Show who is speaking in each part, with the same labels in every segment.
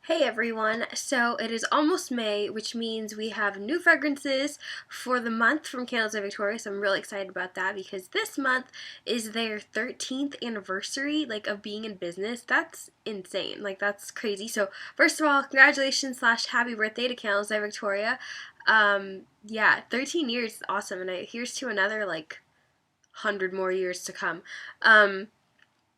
Speaker 1: Hey everyone, so it is almost May, which means we have new fragrances for the month from Candles by Victoria, so I'm really excited about that because this month is their 13th anniversary, of being in business. That's insane, that's crazy. So first of all, congratulations / happy birthday to Candles by Victoria. Yeah, 13 years is awesome, and here's to another 100 more years to come.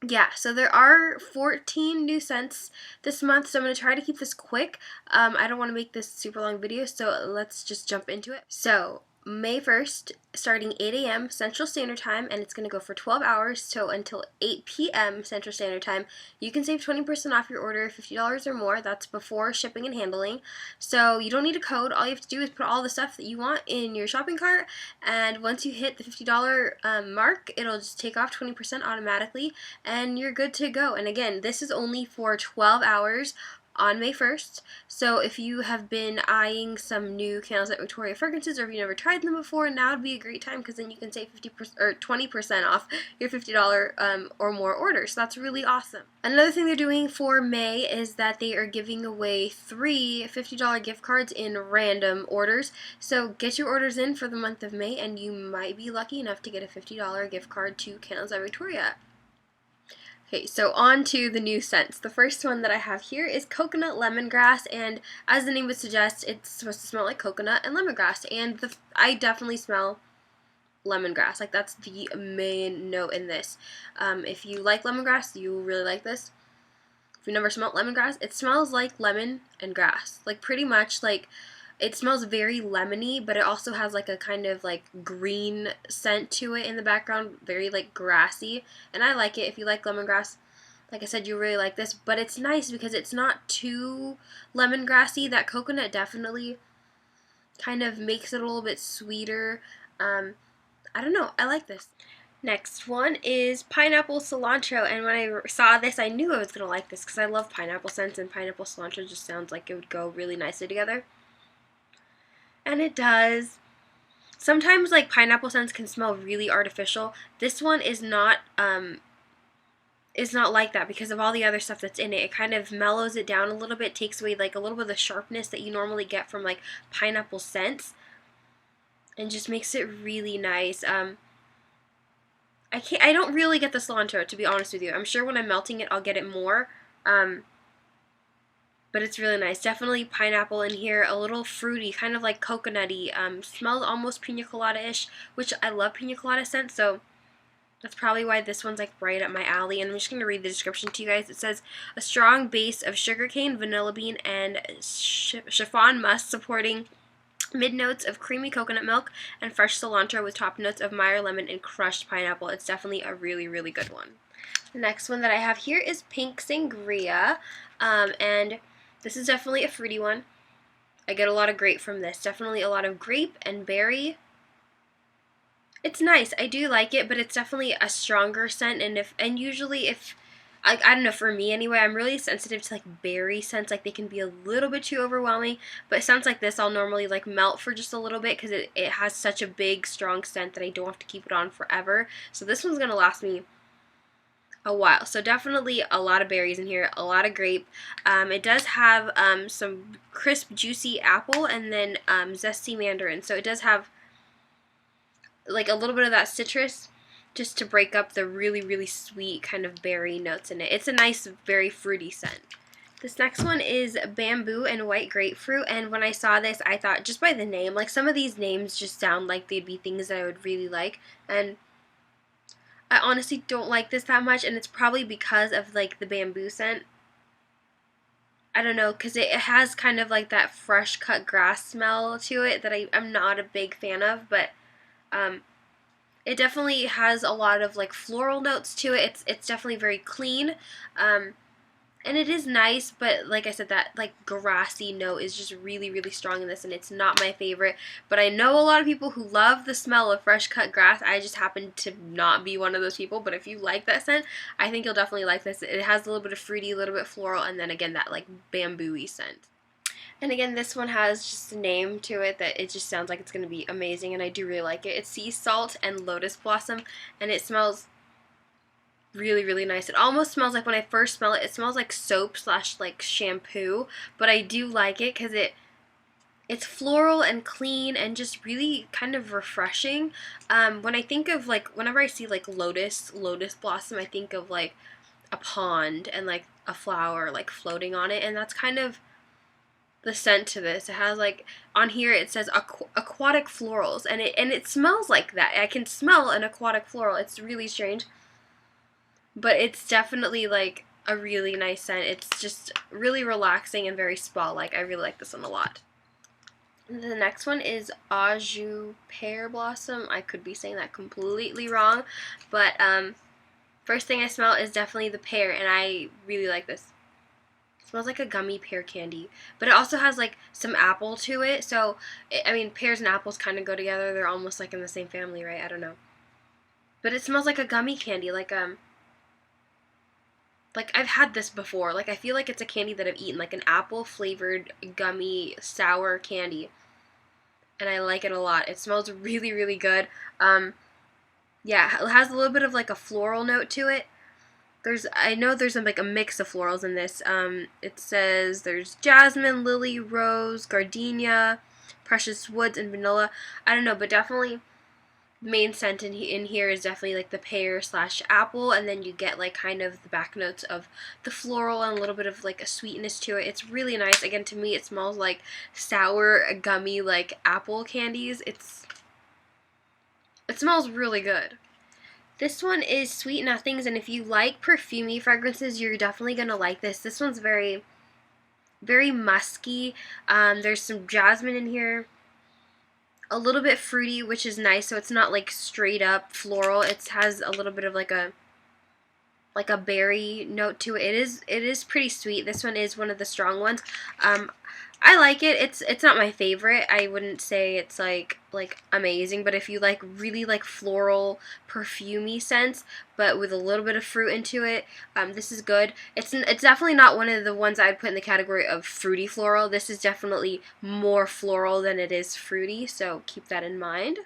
Speaker 1: Yeah, so there are 14 new scents this month, so I'm going to try to keep this quick. I don't want to make this super long video, so let's just jump into it. So, May 1st, starting 8 a.m. Central Standard Time, and it's going to go for 12 hours, so until 8 p.m. Central Standard Time. You can save 20% off your order, $50 or more. That's before shipping and handling. So you don't need a code. All you have to do is put all the stuff that you want in your shopping cart, and once you hit the $50 mark, it'll just take off 20% automatically, and you're good to go. And again, this is only for 12 hours on May 1st. So if you have been eyeing some new Candles by Victoria fragrances, or if you've never tried them before, now would be a great time because then you can save 50% or 20% off your $50 or more orders. So that's really awesome. Another thing they're doing for May is that they are giving away 3 $50 gift cards in random orders. So get your orders in for the month of May, and you might be lucky enough to get a $50 gift card to Candles by Victoria. Okay, so on to the new scents. The first one that I have here is coconut lemongrass, and as the name would suggest, it's supposed to smell like coconut and lemongrass, and I definitely smell lemongrass. That's the main note in this. If you like lemongrass, you'll really like this. If you never smelled lemongrass, it smells like lemon and grass. Pretty much it smells very lemony, but it also has a kind of green scent to it in the background, very grassy, and I like it. If you like lemongrass, like I said, you really like this, but it's nice because it's not too lemongrassy. That coconut definitely kind of makes it a little bit sweeter. I don't know, I like this. Next one is pineapple cilantro, and when I saw this, I knew I was going to like this because I love pineapple scents, and pineapple cilantro just sounds like it would go really nicely together. And it does. Sometimes pineapple scents can smell really artificial. This one is not like that because of all the other stuff that's in it. It kind of mellows it down a little bit, takes away a little bit of the sharpness that you normally get from pineapple scents, and just makes it really nice. I don't really get the cilantro, to be honest with you. I'm sure when I'm melting it I'll get it more. But it's really nice. Definitely pineapple in here, a little fruity, kind of like coconutty. Smells almost pina colada-ish, which I love pina colada scents, so that's probably why this one's right up my alley. And I'm just going to read the description to you guys. It says, a strong base of sugarcane, vanilla bean, and chiffon musk, supporting mid-notes of creamy coconut milk and fresh cilantro with top notes of Meyer lemon and crushed pineapple. It's definitely a really, really good one. The next one that I have here is pink sangria, and this is definitely a fruity one. I get a lot of grape from this. Definitely a lot of grape and berry. It's nice. I do like it, but it's definitely a stronger scent. And usually if I don't know, for me anyway, I'm really sensitive to berry scents. They can be a little bit too overwhelming. But scents like this, I'll normally melt for just a little bit because it has such a big, strong scent that I don't have to keep it on forever. So this one's gonna last me a while. So definitely a lot of berries in here, a lot of grape. It does have some crisp, juicy apple, and then zesty mandarin. So it does have a little bit of that citrus just to break up the really, really sweet kind of berry notes in it. It's a nice, very fruity scent. This next one is bamboo and white grapefruit, and when I saw this, I thought, just by the name, some of these names just sound like they'd be things that I would really like, and I honestly don't like this that much, and it's probably because of the bamboo scent. I don't know, because it has kind of that fresh cut grass smell to it that I'm not a big fan of, but it definitely has a lot of floral notes to it. It's definitely very clean. And it is nice, but like I said, that grassy note is just really, really strong in this, and it's not my favorite. But I know a lot of people who love the smell of fresh cut grass. I just happen to not be one of those people, but if you like that scent, I think you'll definitely like this. It has a little bit of fruity, a little bit floral, and then again that bamboo-y scent. And again, this one has just a name to it that it just sounds like it's going to be amazing, and I do really like it. It's sea salt and lotus blossom, and it smells really, really nice. It almost smells like, when I first smell it, it smells like soap slash like shampoo, but I do like it because it's floral and clean and just really kind of refreshing. When I think of like, whenever I see like Lotus Blossom, I think of like a pond and like a flower like floating on it, and that's kind of the scent to this. It has like, on here it says aquatic florals, and it smells like that. I can smell an aquatic floral. It's really strange, but it's definitely like a really nice scent. It's just really relaxing and very spa-like. I really like this one a lot. The next one is You Pear Blossom. I could be saying that completely wrong, but first thing I smell is definitely the pear, and I really like this. It smells like a gummy pear candy, but it also has like some apple to it. So, I mean, pears and apples kind of go together. They're almost like in the same family, right? I don't know. But it smells like a gummy candy, like I've had this before. Like, I feel like it's a candy that I've eaten, like an apple flavored gummy sour candy, and I like it a lot. It smells really, really good. Yeah, it has a little bit of like a floral note to it. I know there's like a mix of florals in this. It says there's jasmine, lily, rose, gardenia, precious woods, and vanilla. I don't know, but definitely the main scent in here is definitely like the pear slash apple, and then you get like kind of the back notes of the floral and a little bit of like a sweetness to it. It's really nice. Again, to me, it smells like sour, gummy, like apple candies. It smells really good. This one is Sweet Nothings, and if you like perfumey fragrances, you're definitely going to like this. This one's very, very musky. There's some jasmine in here. A little bit fruity, which is nice, so it's not like straight up floral. It has a little bit of like a berry note to it. It is pretty sweet. This one is one of the strong ones. I like it. It's not my favorite. I wouldn't say it's like amazing, but if you like really like floral, perfumey scents, but with a little bit of fruit into it, this is good. It's definitely not one of the ones I'd put in the category of fruity floral. This is definitely more floral than it is fruity, so keep that in mind.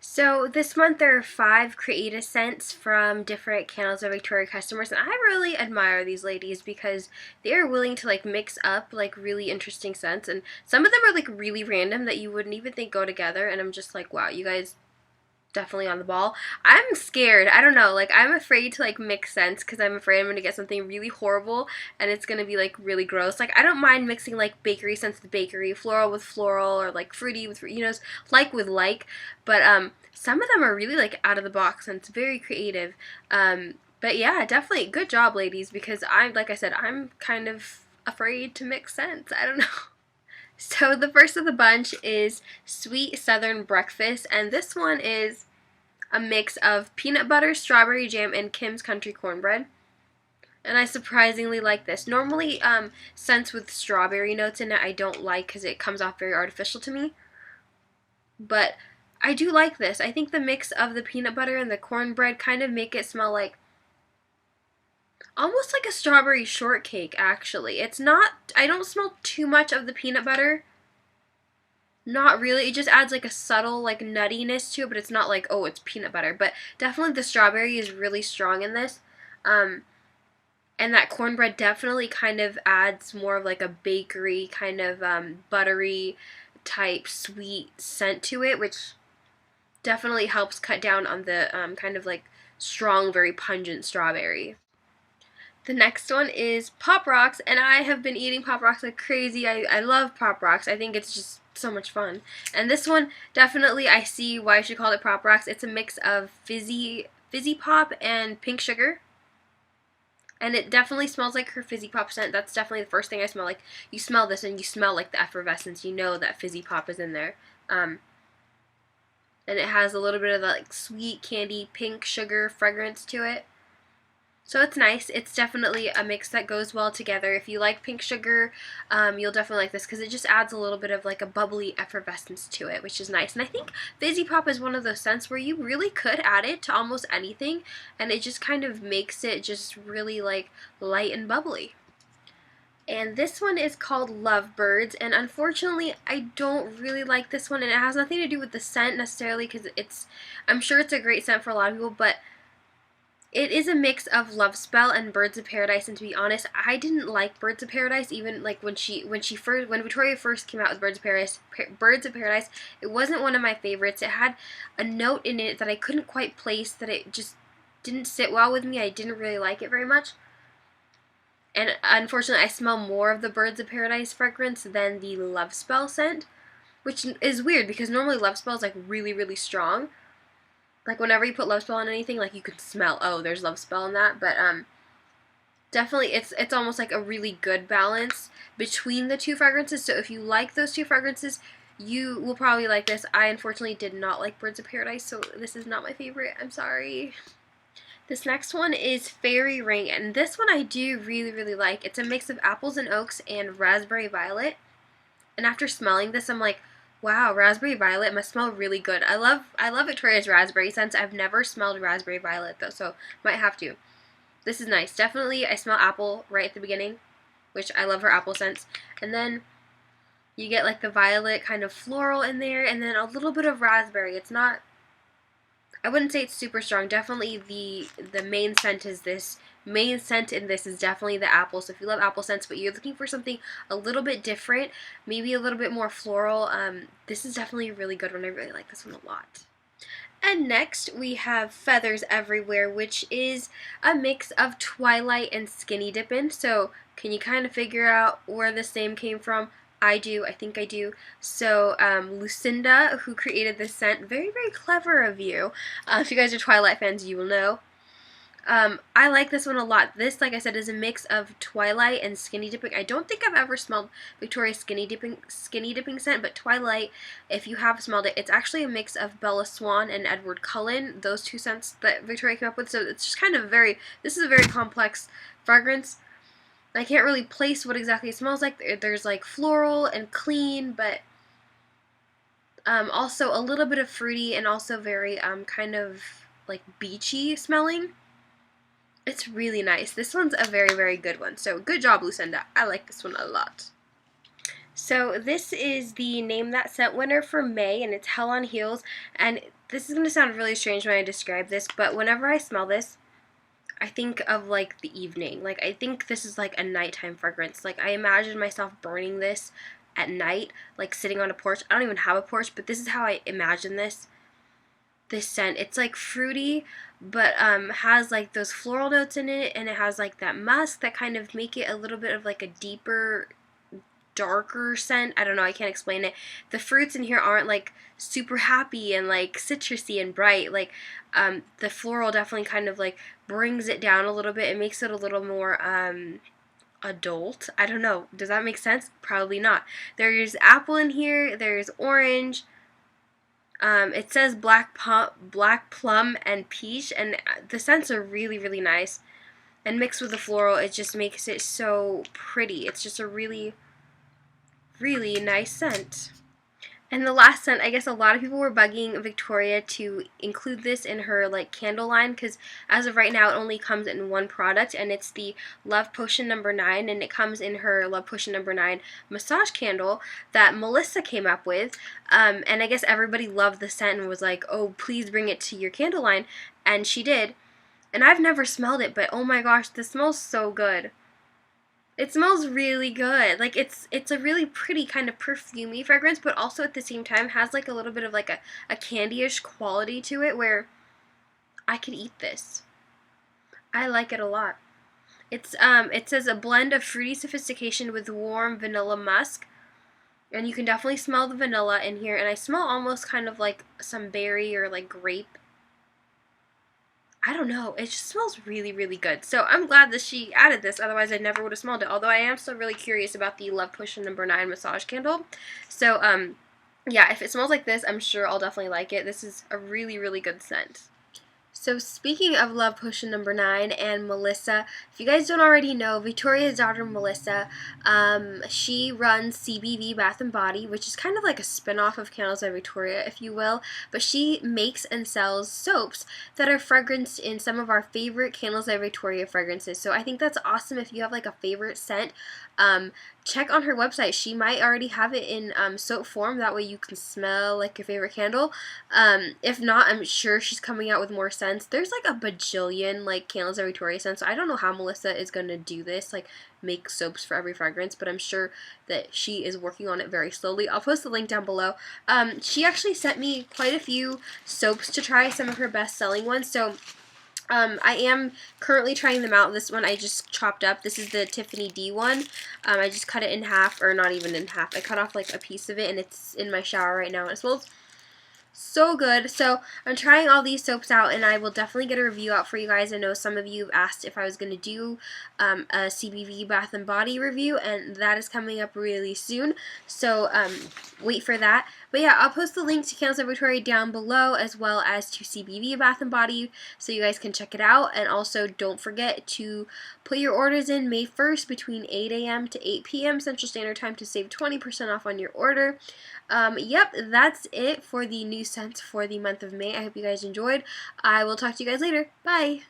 Speaker 1: So this month there are 5 creative scents from different Candles of Victoria customers, and I really admire these ladies because they are willing to like mix up like really interesting scents, and some of them are like really random that you wouldn't even think go together, and I'm just like, wow, you guys definitely on the ball. I'm scared. I don't know. Like, I'm afraid to like mix scents because I'm afraid I'm going to get something really horrible and it's going to be like really gross. Like, I don't mind mixing like bakery scents with bakery, floral with floral, or like fruity with, you know, like with like. But some of them are really like out of the box and it's very creative. But yeah, definitely good job, ladies, because like I said, I'm kind of afraid to mix scents. I don't know. So the first of the bunch is Sweet Southern Breakfast, and this one is a mix of peanut butter, strawberry jam, and Kim's Country Cornbread. And I surprisingly like this. Normally, scents with strawberry notes in it I don't like because it comes off very artificial to me. But I do like this. I think the mix of the peanut butter and the cornbread kind of make it smell like almost like a strawberry shortcake, actually. It's not, I don't smell too much of the peanut butter. Not really. It just adds like a subtle like nuttiness to it, but it's not like, oh, it's peanut butter. But definitely the strawberry is really strong in this. And that cornbread definitely kind of adds more of like a bakery kind of buttery type sweet scent to it, which definitely helps cut down on the kind of like strong, very pungent strawberry. The next one is Pop Rocks, and I have been eating Pop Rocks like crazy. I love Pop Rocks. I think it's just so much fun. And this one, definitely I see why she called it Pop Rocks. It's a mix of fizzy pop and pink sugar. And it definitely smells like her fizzy pop scent. That's definitely the first thing I smell. Like, you smell this and you smell like the effervescence. You know that fizzy pop is in there. And it has a little bit of the like sweet candy pink sugar fragrance to it. So it's nice. It's definitely a mix that goes well together. If you like pink sugar, you'll definitely like this because it just adds a little bit of like a bubbly effervescence to it, which is nice. And I think Fizzy Pop is one of those scents where you really could add it to almost anything, and it just kind of makes it just really like light and bubbly. And this one is called Lovebirds, and unfortunately I don't really like this one, and it has nothing to do with the scent necessarily because I'm sure it's a great scent for a lot of people, but It is a mix of Love Spell and Birds of Paradise, and to be honest, I didn't like Birds of Paradise. Even like when Victoria first came out with Birds of Paradise, it wasn't one of my favorites. It had a note in it that I couldn't quite place. That it just didn't sit well with me. I didn't really like it very much. And unfortunately, I smell more of the Birds of Paradise fragrance than the Love Spell scent, which is weird because normally Love Spell is like really, really strong. Like whenever you put Love Spell on anything, like you can smell, oh, there's Love Spell in that. But definitely it's almost like a really good balance between the two fragrances. So if you like those two fragrances, you will probably like this. I unfortunately did not like Birds of Paradise, so this is not my favorite. I'm sorry. This next one is Fairy Ring, and this one I do really, really like. It's a mix of apples and oaks and raspberry violet. And after smelling this, I'm like, wow, raspberry violet must smell really good. I love Victoria's raspberry scents. I've never smelled raspberry violet though, so might have to. This is nice. Definitely, I smell apple right at the beginning, which I love her apple scents. And then you get like the violet kind of floral in there, and then a little bit of raspberry. It's not, I wouldn't say it's super strong. Definitely the main scent is this. Main scent in this is definitely the apple. So if you love apple scents, but you're looking for something a little bit different, maybe a little bit more floral, this is definitely a really good one. I really like this one a lot. And next we have Feathers Everywhere, which is a mix of Twilight and Skinny Dippin'. So can you kind of figure out where this name came from? I do. I think I do. So, Lucinda, who created this scent, very, very clever of you. If you guys are Twilight fans, you will know. I like this one a lot. This, like I said, is a mix of Twilight and Skinny Dipping. I don't think I've ever smelled Victoria's Skinny Dipping scent, but Twilight, if you have smelled it, it's actually a mix of Bella Swan and Edward Cullen, those two scents that Victoria came up with. So it's just kind of this is a very complex fragrance. I can't really place what exactly it smells like. There's like floral and clean, but also a little bit of fruity and also very kind of like beachy smelling. It's really nice. This one's a very, very good one. So good job, Lucinda. I like this one a lot. So this is the Name That Scent winner for May, and it's Hell on Heels. And this is going to sound really strange when I describe this, but whenever I smell this, I think of like the evening. Like I think this is like a nighttime fragrance. Like I imagine myself burning this at night, like sitting on a porch. I don't even have a porch, but this is how I imagine this scent. It's like fruity, but has like those floral notes in it, and it has like that musk that kind of make it a little bit of like a deeper, darker scent. I don't know, I can't explain it. The fruits in here aren't like super happy and like citrusy and bright. Like the floral definitely kind of like brings it down a little bit. It makes it a little more adult. I don't know. Does that make sense? Probably not. There's apple in here. There's orange. It says black plum and peach, and the scents are really, really nice. And mixed with the floral, it just makes it so pretty. It's just a really, really nice scent. And the last scent, I guess a lot of people were bugging Victoria to include this in her like candle line, because as of right now it only comes in one product, and it's the Love Potion No. 9, and it comes in her Love Potion No. 9 massage candle that Melissa came up with, and I guess everybody loved the scent and was like, oh, please bring it to your candle line, and she did. And I've never smelled it, but oh my gosh, this smells so good. It smells really good. Like it's a really pretty kind of perfumey fragrance, but also at the same time has like a little bit of like a candy-ish quality to it where I could eat this. I like it a lot. It's it says a blend of fruity sophistication with warm vanilla musk. And you can definitely smell the vanilla in here, and I smell almost kind of like some berry or like grape. I don't know. It just smells really, really good. So I'm glad that she added this. Otherwise, I never would have smelled it. Although I am still really curious about the Love Potion No. 9 massage candle. So, yeah, if it smells like this, I'm sure I'll definitely like it. This is a really, really good scent. So speaking of Love Potion No. 9 and Melissa, if you guys don't already know, Victoria's daughter Melissa, she runs CBV Bath Body, which is kind of like a spin-off of Candles by Victoria, if you will, but she makes and sells soaps that are fragranced in some of our favorite Candles by Victoria fragrances. So I think that's awesome if you have like a favorite scent check on her website. She might already have it in soap form. That way you can smell like your favorite candle. If not, I'm sure she's coming out with more scents. There's like a bajillion like Candles by Victoria scents. So I don't know how Melissa is gonna do this, like make soaps for every fragrance, but I'm sure that she is working on it very slowly. I'll post the link down below. She actually sent me quite a few soaps to try, some of her best-selling ones. So I am currently trying them out. This one I just chopped up. This is the Tiffany D one. I just cut it in half, or not even in half. I cut off like a piece of it, and it's in my shower right now. And it smells so good. So I'm trying all these soaps out, and I will definitely get a review out for you guys. I know some of you have asked if I was going to do a CBV Bath and Body review, and that is coming up really soon. So wait for that. But yeah, I'll post the link to Candles by Victoria down below, as well as to CBV Bath and Body, so you guys can check it out. And also, don't forget to put your orders in May 1st between 8 a.m. to 8 p.m. Central Standard Time to save 20% off on your order. Yep, that's it for the new scents for the month of May. I hope you guys enjoyed. I will talk to you guys later. Bye!